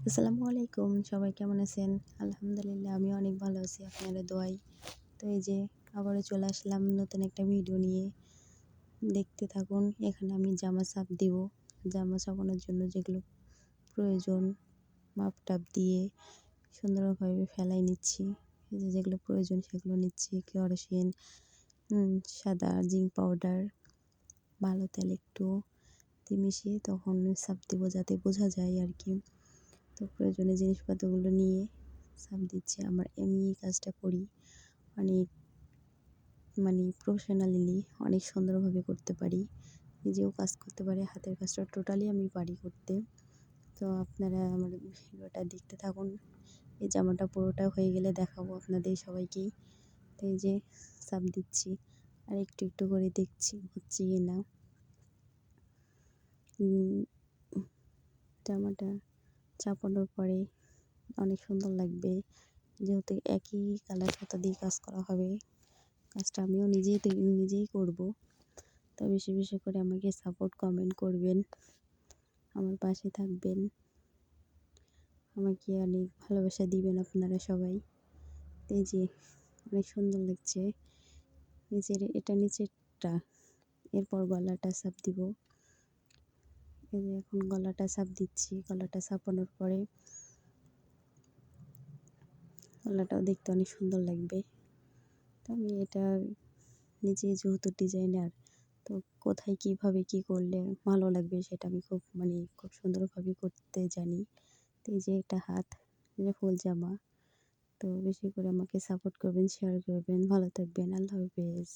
আসসালামু আলাইকুম, সবাই কেমন আছেন? আলহামদুলিল্লাহ আমি অনেক ভালো আছি আপনাদের দোয়ায়। তো এই যে আবারও চলে আসলাম নতুন একটা ভিডিও নিয়ে। দেখতে থাকুন। এখানে আমি জামা ছাপ দিব। জামা ছাপানোর জন্য যেগুলো প্রয়োজন মাপ-টাপ দিয়ে সুন্দরভাবে ফেলাই নিচ্ছি। এই যে যেগুলো প্রয়োজন সেগুলো নিচ্ছি। কেরোসিন, সাদা জিঙ্ক পাউডার, ভালো তেল একটু দিয়ে মিশিয়ে তখন ছাপ দিব যাতে বোঝা যায় আর কি। তো প্রয়োজনীয় জিনিসপত্রগুলো নিয়ে ছাপ দিচ্ছি। আমি এই কাজটা করি অনেক প্রফেশনালি অনেক সুন্দরভাবে করতে পারি। নিজেও কাজ করতে পারি। হাতের কাজটা টোটালি আমি পারি করতে। তো আপনারা আমার ভিডিওটা দেখতে থাকুন। এই জামাটা পুরোটা হয়ে গেলে দেখাবো আপনাদের সবাইকেই। তো এই যে ছাপ দিচ্ছি আর একটু একটু করে দেখছি হচ্ছে কি না। জামাটা চাপানোর পরে অনেক সুন্দর লাগবে, যেহেতু একই কালার সুতা দিয়ে কাজ করা হবে। কাজটা আমিও নিজেই করব। তো বেশি বেশি করে আমাকে সাপোর্ট কমেন্ট করবেন, আমার পাশে থাকবেন, আমাকে অনেক ভালোবাসা দিবেন আপনারা সবাই। এই যে অনেক সুন্দর লাগছে নিচেরটা। এরপর গলাটা ছাপ দিব। এই যে এখন গলাটা ছাপ দিচ্ছি। গলাটা ছাপানোর পরে গলাটাও দেখতে অনেক সুন্দর লাগবে। তো আমি এটা নিজে যেহেতু ডিজাইনার, তো কোথায় কীভাবে কী করলে ভালো লাগবে সেটা আমি খুব সুন্দরভাবে করতে জানি। তো এই যে এটা হাত, এই যে ফুল জামা। তো বেশি করে আমাকে সাপোর্ট করবেন, শেয়ার করবেন। ভালো থাকবেন। আল্লাহ হাফেজ।